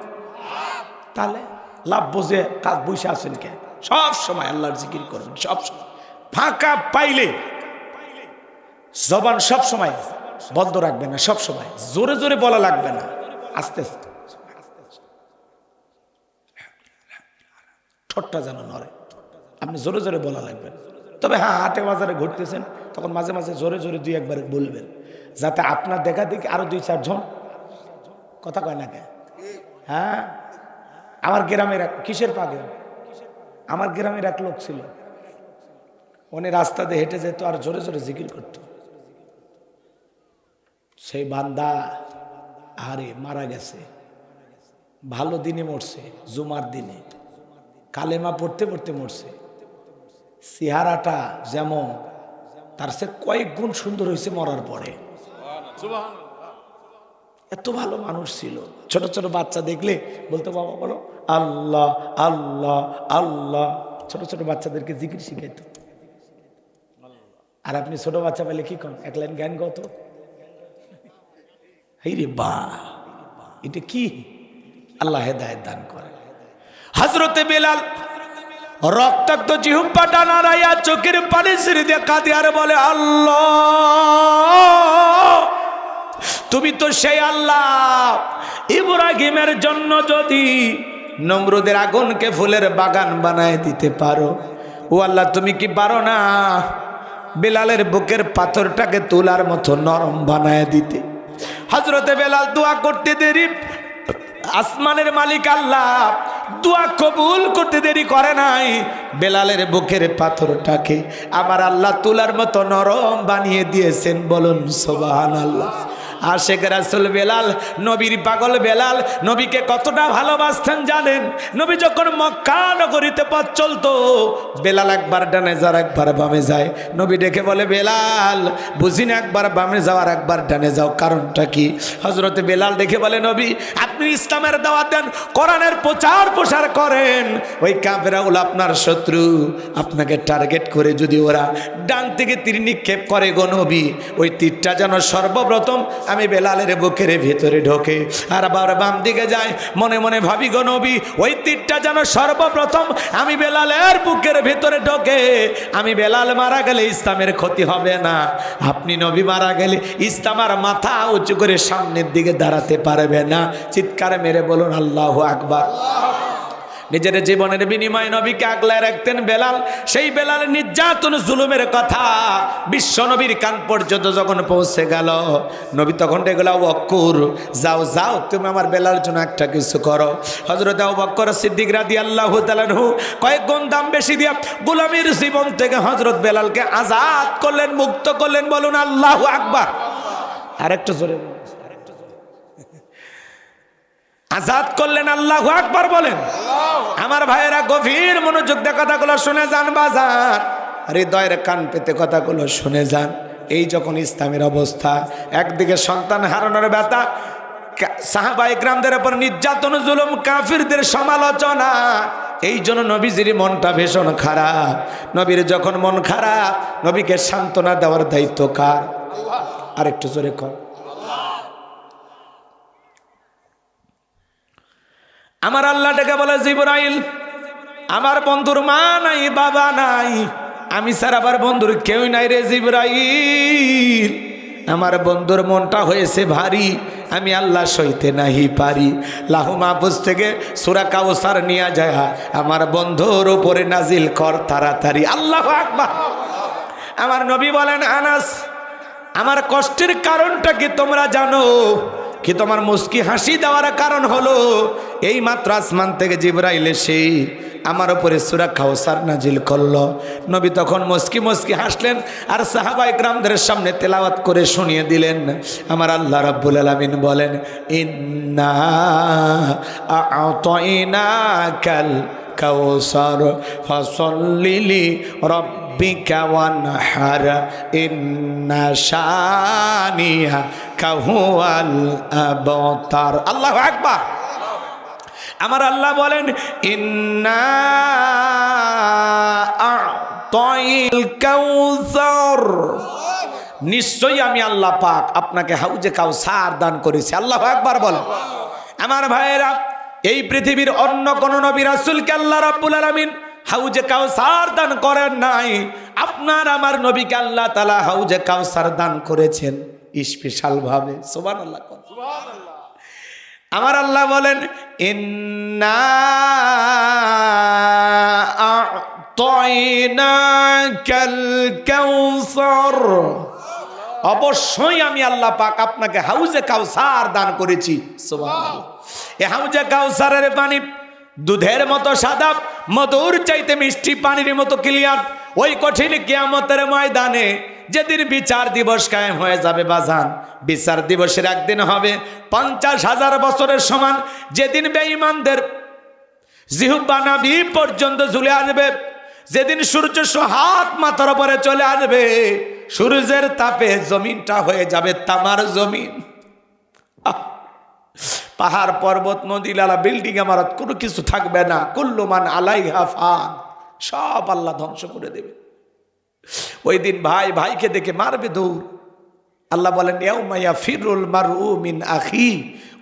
[SPEAKER 1] তাহলে লাভ বুঝে কাজ বসে আছেন কে? সব সময় আল্লাহর জিকির করবেন, সব সময়। ফাঁকা পাইলে জবান সব সময় বন্ধ রাখবেন না, সব সময় জোরে জোরে বলা লাগবে না, আস্তে আস্তে, ঠোঁটটা যেন নড়ে, আপনি জোরে জোরে বলা লাগবেন। তবে হ্যাঁ, হাটে বাজারে ঘুরতেছেন, তখন মাঝে মাঝে জোরে জোরে 2-1 বলবেন, যাতে আপনার দেখা দেখি আরো 2-4 জন কথা কয় না কে। হ্যাঁ, আমার গ্রামের কিসের পাগল, আমার গ্রামের এক লোক ছিল, উনি রাস্তা দিয়ে হেঁটে যেত আর জোরে জোরে জিকির করত। সেই বান্দা আরে মারা গেছে, ভালো দিনে মরছে, জুমার দিনে কালেমা পড়তে পড়তে মরছে। চেহারাটা যেমন তার সে কয়েক গুণ সুন্দর হয়েছে মরার পরে। এত ভালো মানুষ ছিল। ছোট ছোট বাচ্চা দেখলে বলতো বাবা বলো আল্লাহ আল্লাহ আল্লাহ, ছোট ছোট বাচ্চাদেরকে জিকির শিখাইত। আর আপনি ছোট বাচ্চা পেলে কি কন, এক লাইন গান গত রে বা, এটা কি? আল্লাহ হেদায়েত দান করে। হযরতে বেলাল রক্তাক্ত জিহ্বাটা নাড়াইয়া চোখের পানি ছেড়ে দিয়ে কাঁদে আর বলে আল্লাহ, তুমি তো সেই আল্লাহ ইব্রাহিমের জন্য যদি নমরুদের আগুনকে ফুলের বাগান বানায় দিতে পারো, ও আল্লাহ তুমি কি পারো না বেলালের বুকের পাথরটাকে তুলার মতো নরম বানায় দিতে? হযরতে বেলাল দোয়া করতে দেরি, আসমানের মালিক আল্লাহ দোয়া কবুল করতে দেরি করে নাই। বেলালের বুকের পাথরটাকে আমার আল্লাহ তুলার মতো নরম বানিয়ে দিয়েছেন। বলুন সুবহানাল্লাহ। আশেক রাসূল বেলাল, নবীর পাগল বেলাল, নবীকে কতটা ভালোবাসতেন জানেন? নবী যখন মক্কা নগরীতে পথ চলতো, বেলাল একবার ডানে যাওয়ার একবার বামে যায়। নবী ডেকে বলে বেলাল বুঝি না একবার বামে যাওয়ার একবার ডানে যাও, কারণটা কি? হযরতে বেলাল দেখে বলে নবী আপনি ইসলামের দাওয়াত দেন, কোরআনের প্রচার প্রসার করেন, ওই কাফেররা হলো আপনার শত্রু, আপনাকে টার্গেট করে যদি ওরা ডান থেকে তীর নিক্ষেপ করে গো নবী, ওই তীরটা যেন সর্বপ্রথম আমি বেলালের বুকের ভেতরে ঢোকে। আর আবার বাম দিকে যায়, মনে মনে ভাবি গো নবী ওই তীরটা যেন সর্বপ্রথম আমি বেলালের বুকের ভেতরে ঢোকে। আমি বেলাল মারা গেলে ইসলামের ক্ষতি হবে না, আপনি নবী মারা গেলে ইসলাম আর মাথা উঁচু করে সামনের দিকে দাঁড়াতে পারবে না। চিৎকার মেরে বলুন আল্লাহু আকবার। নিজের জীবনের বিনিময়ে নবীকে আগলায় রাখতেন বেলাল। সেই বেলালের নির্যাতন জুলুমের কথা বিশ্ব নবীর কান পর্যন্ত যখন পৌঁছে গেল, নবী তখন ডেগলা ওয়াক্কুর, যাও যাও তুমি আমার বেলাল জন্য একটা কিছু করো। হযরত আবু বকর সিদ্দিক রাদিয়াল্লাহু তাআলা আনহু কয়েক গুণ দাম বেশি দিয়া গোলামীর জীবন থেকে হযরত বেলালকে আজাদ করলেন, মুক্ত করলেন। বলুন আল্লাহু আকবার। আরেকটু জোরে আজাদ করলেন, আল্লাহু আকবার বলেন। আমার ভাইয়েরা গভীর মনোযোগ দিয়ে কথাগুলো শুনে যান, বাজার হৃদয়ের কান পেতে কথাগুলো শুনে যান। এই যখন ইসলামের অবস্থা, একদিকে সন্তান হারানোর ব্যথা, সাহাবায়ে কেরামদের উপর নির্যাতন, জুলুম, কাফিরদের সমালোচনা, এই জন্য নবীজির মনটা ভীষণ খারাপ। নবীর যখন মন খারাপ, নবীকে সান্ত্বনা দেওয়ার দায়িত্ব কার? আরেকটু জোরে কর। আমার আল্লাহ ডেকে বলে জিবরাইল আমার বন্ধুর মা নাই বাবা নাই, আমি ছাড়া আবার বন্ধুর কেউ নাই রে জিবরাইল। আমার বন্ধুর মনটা হয়েছে ভারী, আমি আল্লাহ সইতে নাহি পারি। লাহু মাহফুজ থেকে সূরা কাউসার নিয়ে যায় আমার বন্ধুর উপরে নাজিল কর তাড়াতাড়ি। আল্লাহু আকবার। আমার নবী বলেন আনাস আমার কষ্টের কারণটা কি তোমরা জানো? কি তোমার মুস্কি হাসি দেওয়ার কারণ হলো এই মাত্র আসমান থেকে জিবরাইল এসে আমার উপরে সূরা কাউসার নাজিল করলো। নবী তখন মুস্কি মুস্কি হাসলেন আর সাহাবায়ে কেরামদের সামনে তেলাওয়াত করে শুনিয়ে দিলেন। আমার আল্লাহ রাব্বুল আলামিন বলেন ইন্না আ'তাইনাকাল কাউসার ফাসাল্লি লিরাব্বিকা ওয়ানহার ইন্না শানিয়াকা হুয়াল আবতার। আল্লাহু আকবার। আমার আল্লাহ বলেন ইন্না আ'তাইল কাউসার, নিশ্চয়ই আমি আল্লাহ পাক আপনাকে হাউজে কাউসার দান করেছি। আল্লাহু আকবার বলেন। আমার ভাইয়েরা এই পৃথিবীর অন্য কোন নবী রাসূলকে আল্লাহ রাব্বুল আলামিন হাউজে কাউসার দান করেন নাই। আপনার আমার নবীকে আল্লাহ তাআলা হাউজে কাউসার দান করেছেন স্পেশাল ভাবে। সুবহানাল্লাহ সুবহানাল্লাহ। আমার আল্লাহ বলেন ইন্না আ'তাইনাকাল কাউসার, অবশ্যই আমি আল্লাহ পাক আপনাকে হাউজে কাউসার দান করেছি। সুবহানাল্লাহ। এই হাউজে কাউসারের পানি দুধের মতো সাদা, মধুর চাইতে মিষ্টি পানির মতো ক্লিয়ার। ওই কঠিন কিয়ামতের ময়দানে যেদিন বিচার দিবস কায়েম হয়ে যাবে বাজান, বিচার দিবসের একদিন হবে 50,000 বছরের সমান। যেদিন বেঈমানদের জিহ্বা নাভি পর্যন্ত ঝুলে আসবে, যেদিন সূর্য হাত মাথার উপরে চলে আসবে, সূর্যের তাপে জমিনটা হয়ে যাবে তামার জমিন। পাহাড় পর্বত নদী লালা বিল্ডিং ইমারত কোনো কিছু থাকবে না। কুল্লু মান আলাইহা ফান, সব আল্লাহ ধ্বংস করে দেবে। ওই দিন ভাই ভাইকে দেখে মারবে দৌড়। আল্লাহ বলেন ইয়াউমা ইয়াফিরুল মারউ মিন আখি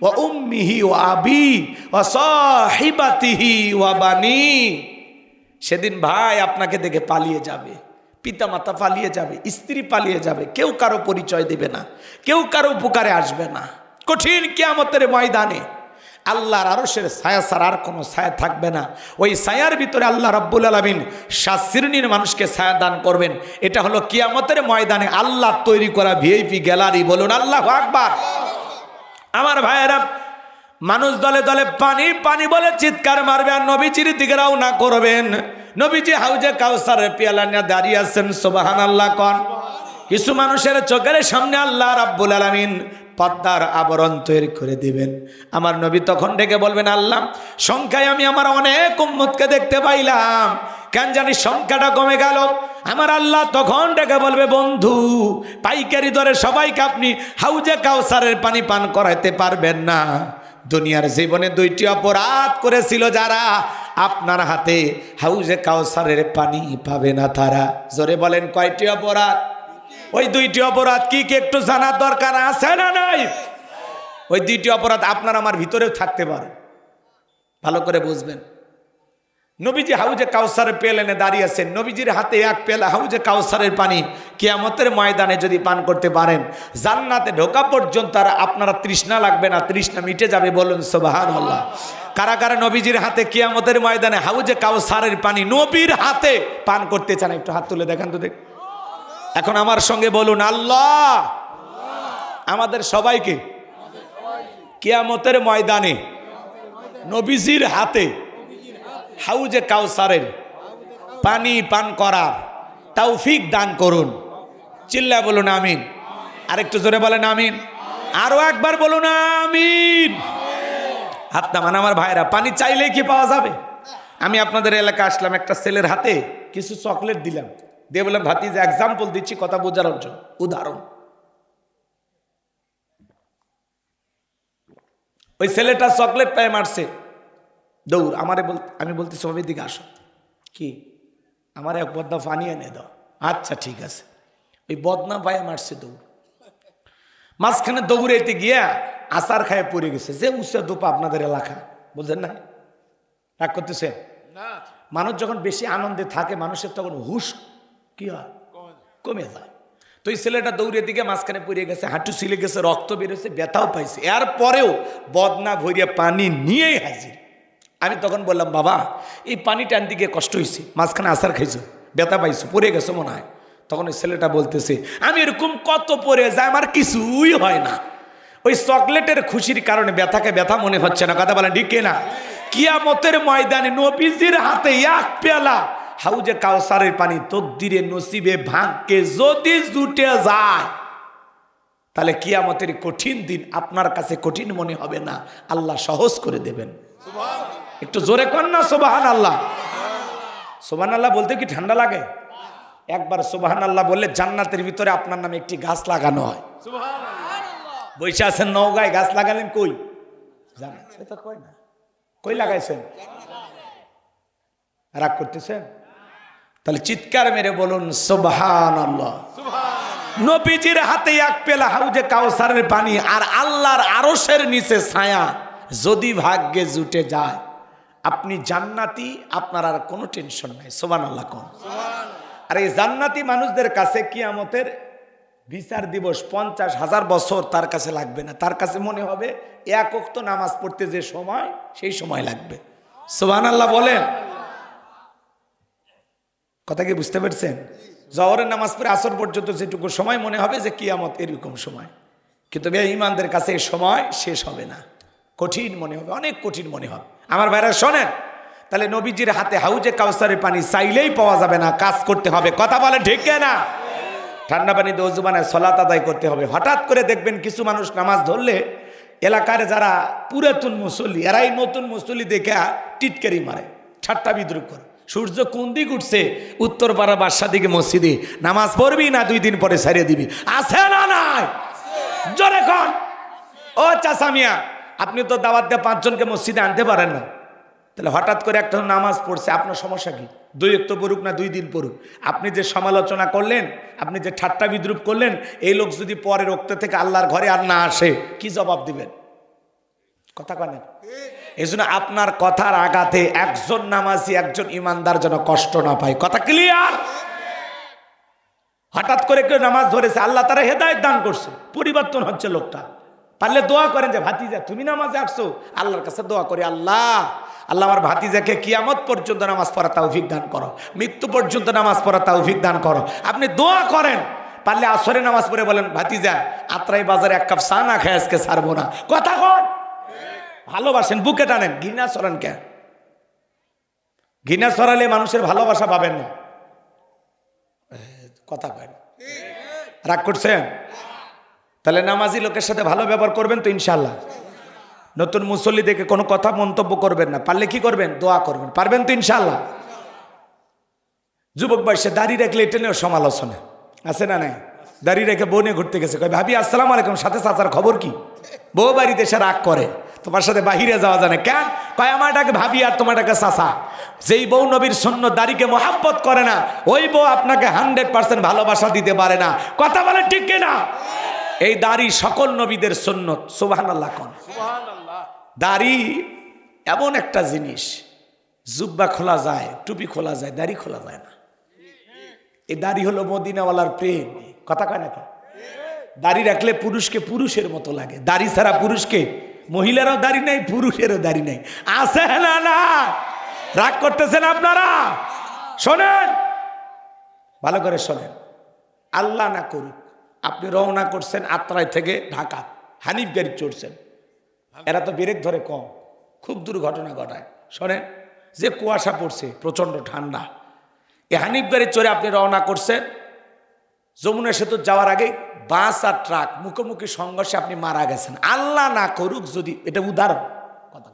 [SPEAKER 1] ওয়া উম্মিহি ওয়া আবি ওয়া সাহিবাতিহি ওয়া বানি। সেদিন ভাই আপনাকে দেখে পালিয়ে যাবে, পিতামাতা পালিয়ে যাবে, স্ত্রী পালিয়ে যাবে, কেউ কারো পরিচয় দেবে না, কেউ কারো উপকারে আসবে না। কঠিন কিয়ামতের ময়দানে আল্লাহর আরশের ছায়া ছাড়া আর কোনো ছায়া থাকবে না। ওই ছায়ার ভিতরে আল্লাহ রাব্বুল আলামিন 7 শ্রেণীর মানুষকে ছায়া দান করবেন। এটা হলো কিয়ামতের ময়দানে আল্লাহ তৈরি করা ভিআইপি গ্যালারি। বলুন আল্লাহু আকবার। আমার ভাইয়েরা, মানুষ দলে দলে পানি পানি বলে চিৎকার মারবে আর নবীজির দিকে রওনা করবেন। নবীজি হাউজে কাউসারের পেয়ালা নিয়ে দাঁড়িয়ে আছেন, সুবহানাল্লাহ কোন। কিছু মানুষের চোখের সামনে আল্লাহ রাব্বুল আলামিন পর্দার আবরণ তৈরি করে দিবেন। আমার নবী তখন ডেকে বলবেন, আল্লাহ সংখ্যায় আমি আমার অনেক উম্মতকে দেখতে পাইলাম, কেন জানি সংখ্যাটা কমে গেল। আমার আল্লাহ তখন ডেকে বলবে, বন্ধু পাইকারি দরে সবাইকে আপনি হাউজে কাউসারের পানি পান করাইতে পারবেন না। দুনিয়ার জীবনে 2টি অপরাধ করেছিল যারা, আপনার হাতে হাউজে কাউসারের পানি পাবে না তারা। জোরে বলেন কয়টি অপরাধ? ওই 2টি অপরাধ কি কি একটু জানার দরকার আছে না নাই? ওই 2টি অপরাধ আপনার আমার ভিতরেও থাকতে পারে, ভালো করে বুঝবেন। নবীজি হাউজে কাউসারের পেলেনে দাঁড়িয়ে আছেন, নবীজির হাতে এক পেলা হাউজে কাউসারের পানি কিয়ামতের ময়দানে যদি পান করতে পারেন, জান্নাতে ঢোকা পর্যন্ত আর আপনারা তৃষ্ণা লাগবে না, তৃষ্ণা মিটে যাবে। বলুন সুবহানাল্লাহ। কারা কারা নবীজির হাতে কিয়ামতের ময়দানে হাউজে কাউসারের পানি নবীর হাতে পান করতে চান? একটু হাত তুলে দেখান তো দেখ। এখন আমার সঙ্গে বলুন, আল্লাহ আমাদের সবাইকে কিয়ামতের ময়দানে নবীজির হাতে হাউজে কাউসারের পানি পান করার তৌফিক দান করুন। চিল্লায় বলুন আমিন। আরেকটু জোরে বলেন আমিন। আরো একবার বলুন আমিন। হাত নামান আমার ভাইরা। পানি চাইলেই কি পাওয়া যাবে? আমি আপনাদের এলাকা আসলাম, একটা ছেলের হাতে কিছু চকলেট দিলাম, দিয়ে বললাম ভাতিজা, এক্সাম্পল দিচ্ছি কথা বোঝার জন্য, উদাহরণ। ওই ছেলেটা চকলেট পেয়ে মারছে দৌড়। আমি বলতেছি সবাই দিকে আসো, কি আমার এক বদনা পানি এনে দাও। আচ্ছা ঠিক আছে। ওই বদনা পায়ে মারছে দৌড়। মাঝখানে দৌড়াইতে গিয়া আচার খায় পড়ে গেছে। যে উচ্চ দোপা আপনাদের এলাকা, বুঝলেন না? রাগ করতেছে না। মানুষ যখন বেশি আনন্দে থাকে মানুষের তখন হুশ কি হয়, কমে যায়। তো এই ছেলেটা দৌড়ের দিকে মাঝখানে পড়ে গেছে, হাঁটু ছিলে গেছে, রক্ত বেরোছে, ব্যথাও পাইছে। এরপরেও বদনা ভরিয়া পানি নিয়েই হাজির। আমি তখন বললাম, বাবা এই পানিটা আনতে গিয়ে কষ্ট হয়েছে, মাঝখানে আচার খাইছো, ব্যথা পাইছো, পড়ে গেছো মনে হয়। তখন ওই ছেলেটা বলতেছে, আমি এরকম কত পড়ে যায়, আমার কিছুই হয় না। ওই চকলেটের খুশির কারণে ব্যথাকে ব্যথা মনে হচ্ছে না। কথা বলেন ঠিক না? কিয়ামতের ময়দানে নবীজির হাতে এক পেয়ালা হাউজে কাউসারের পানি তকদিরে নসিবে ভাগ্যে যদি জুটে যায়, তাহলে কিয়ামতের কঠিন দিন আপনার কাছে কঠিন মনে হবে না, আল্লাহ সহজ করে দেবেন। একটু জোরে কর না সুবহানাল্লাহ। সুবহানাল্লাহ বলতে কি ঠান্ডা লাগে? একবার সুবহানাল্লাহ বললে জান্নাতের ভিতরে আপনার নামে একটি গাছ লাগানো হয়। বৈশা আছেন নওগাঁয়, গাছ লাগালেন কই? জানেন সেটা কই না, কই লাগাইছেন? রাগ করতেছেন? তাহলে চিৎকার মেরে বলুন সুবহানাল্লাহ। নবীজির হাতে এক পেলা হাউজে কাউসারের পানি আর আল্লাহর আরশের নিচে ছায়া যদি ভাগ্যে জুটে যায়, আপনি জান্নাতি, আপনার আর কোনো টেনশন নাই। সুবহানাল্লাহ কোন। আর এই জান্নাতি মানুষদের কাছে কিয়ামতের বিচার দিবস 50,000 বছর তার কাছে লাগবে না। তার কাছে মনে হবে এক ওয়াক্ত নামাজ পড়তে যে সময়, সেই সময় লাগবে। সুবহানাল্লাহ বলেন। কথা কি বুঝতে পারছেন? জহরের নামাজ পড়ে আসর পর্যন্ত যেটুকু সময় মনে হবে যে কিয়ামত এরকম সময়, কিন্তু বেঈমানদের কাছে এই সময় শেষ হবে না, কঠিন মনে হবে, অনেক কঠিন মনে হবে। আমার ভাইরা শোনেন, তাহলে নবীজির হাতে হাউজে কাউসারের পানি চাইলেই পাওয়া যাবে না, কাজ করতে হবে। কথা বলে ঠিক না? ঠান্ডা পানি দিয়ে ওযু বানায় সালাত আদায় করতে হবে। হঠাৎ করে দেখবেন কিছু মানুষ নামাজ ধরলে এলাকার যারা পুরাতন মুসল্লি, এরাই নতুন মুসল্লি দেখে টিটকারি মারে, ঠাট্টা বিদ্রুপ করে। সূর্য কোন দিক উঠছে? উত্তরপাড়া বাদশা দিকে মসজিদে। নামাজ পড়বি না 2 দিন পরে ছাড়িয়ে দিবি? আছে না নাই? জোরে কন। ও চাচা মিয়া, আপনি তো দাওয়াত দিয়ে 5 জনকে মসজিদে আনতে পারেন না, তাহলে হঠাৎ করে একটা নামাজ পড়ছে, আপনার সমস্যা কি? 2 ওয়াক্ত পড়ুক না 2 দিন পড়ুক, আপনি যে সমালোচনা করলেন, আপনি যে ঠাট্টা বিদ্রুপ করলেন, এই লোক যদি পরের ওয়াক্ত থেকে আল্লাহর ঘরে আর না আসে, কি জবাব দিবেন? কথা কয় না? এই জন্য আপনার কথার আঘাতে একজন নামাজি, একজন ইমানদার যেন কষ্ট না পায়। কথা ক্লিয়ার? হঠাৎ করে কেউ নামাজ ধরেছে, আল্লাহ তারা হেদায়েত দান করছে, পরিবর্তন হচ্ছে লোকটা। পারলে দোয়া করেন যে ভাতিজা তুমি নামাজে আসছো, আল্লাহর কাছে দোয়া করি, আল্লাহ আমার ভাতিজাকে কিয়ামত পর্যন্ত নামাজ পড়া তৌফিক দান করো, মৃত্যু পর্যন্ত নামাজ পড়া তৌফিক দান করো। আপনি দোয়া করেন। পারলে আসরে নামাজ পড়ে বলেন, ভাতিজা আত্রাই বাজারে 1 কাপ চা না খায় আজকে ছাড়বো না। কথা কন। ভালোবাসেন, বুকে টানেন, ঘৃণা ছড়ান কেন? ঘৃণা ছড়ালে মানুষের ভালোবাসা পাবেন না। কথা কয়, রাগ করছেন? তাহলে নামাজি লোকের সাথে ভালো ব্যবহার করবেন তো ইনশাল্লাহ। নতুন মুসল্লি দেখে কোনো কথা মন্তব্য করবেন না, পারলে কি করবেন? দোয়া করবেন। পারবেন তো ইনশাল্লাহ? যুবক বয়সে দাড়ি রাখলে এটা নিয়েও সমালোচনা আছে না নাই? দাড়ি রেখে বনে ঘুরতে গেছে, কয় ভাবি আসসালামু আলাইকুম, সাথে চাচার খবর কি? বউ বাড়িতে এসে রাগ করে, তোমার সাথে বাহিরে যাওয়া যায় না কেন? কয় আমারটাকে ভাবি আর তোমারটাকে চাচা। যেই বউ নবীর সুন্নত দাড়িকে মহাব্বত করে না, ওই বউ আপনাকে 100% ভালোবাসা দিতে পারে না। কথা বলে ঠিক কিনা? এই দাড়ি সকল নবীদের সুন্নত। সুবহানাল্লাহ কোন। দাড়ি এমন একটা জিনিস, জুব্বা খোলা যায়, টুপি খোলা যায়, দাড়ি খোলা যায় না। এই দাড়ি হলো মদিনাওয়ালার প্রেম। কথা কয় না? দাড়ি রাখলে পুরুষকে পুরুষের মতো লাগে, দাড়ি ছাড়া পুরুষকে, মহিলারও দাড়ি নাই, পুরুষেরও দাড়ি নাই। আছে না? না রাগ করতেছেন আপনারা? শোনেন, ভালো করে শোনেন। আল্লাহ না করুক আপনি রওনা করছেন আত্রাই থেকে ঢাকা, হানিফ গাড়ি চড়ছেন, এরা তো ব্রেক ধরে কম, খুব দুর্ঘটনা ঘটায়। শোনেন, যে কুয়াশা পড়ছে, প্রচন্ড ঠান্ডা, এই হানিফ গাড়ি চড়ে আপনি রওনা করছেন, যমুনা সেতু যাওয়ার আগে বাস আর ট্রাক মুখোমুখি সংঘর্ষে আপনি মারা গেছেন। আল্লাহ না করুক যদি, এটা উদাহরণ, কথা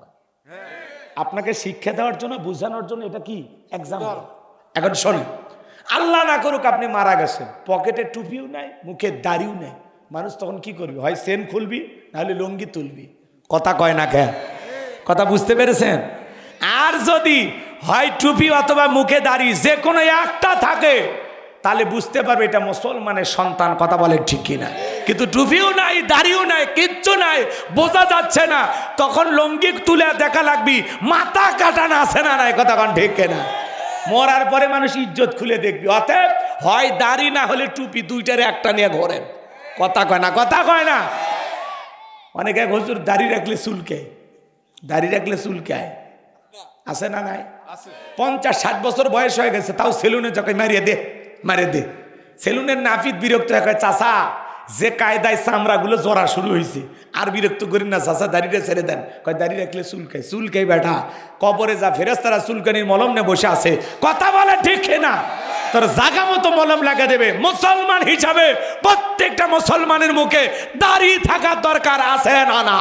[SPEAKER 1] আপনাকে শিক্ষা দেওয়ার জন্য, বোঝানোর জন্য, এটা কি এক্সাম্পল। এখন শোনেন, আল্লাহ না করুক আপনি মারা গেছেন, পকেটে টুপিও নাই, মুখে দাড়িও নাই, মানুষ তখন কি করবি? হয় সেন খুলবি, নাহলে লুঙ্গি তুলবি। কথা কয় না কেন? কথা বুঝতে পেরেছেন? আর যদি হয় টুপি অথবা মুখে দাড়ি যে কোনো একটা থাকে, তাহলে বুঝতে পারবে এটা মুসলমানের সন্তান। কথা বলে ঠিক কিনা? কিন্তু টুপিও নাই, দাড়িও নাই, কিচ্ছু নাই, বোঝা যাচ্ছে না, তখন লুঙ্গি তুলে দেখা লাগবি মাথা কাটানো আছে না নাই। কথা কন ঠিক কিনা? মরার পরে মানুষ ইজ্জত খুলে দেখবি। অতএব হয় দাড়ি না হলে টুপি, দুইটারে একটা নিয়ে ঘোরেন। কথা কয় না? কথা কয় না? অনেকে হুজুর দাড়ি রাখলে চুলকে, দাড়ি রাখলে চুলকায়, আছে না নাই? 50-60 বছর বয়স হয়ে গেছে, তাও সেলুনে যখন মারিয়ে দে, মারিয়ে দে। সেলুনের নাপিত বিরক্ত হয়, চাচা যে কায়দায় চামড়াগুলো জোড়া শুরু হয়েছে, আর বিরক্ত করি না চাচা, দাড়িটা ছেড়ে দেন। কয় দাড়ি রাখলে চুলকায়। চুলকাই বেটা, কবরে যা ফেরেশতারা চুলকানির মলম নিয়ে বসে আছে। কথা বলে ঠিক না? তোর জাগা মতো মলম লাগা দেবে। মুসলমান হিসাবে প্রত্যেকটা মুসলমানের মুখে দাড়ি থাকার দরকার আছে না? না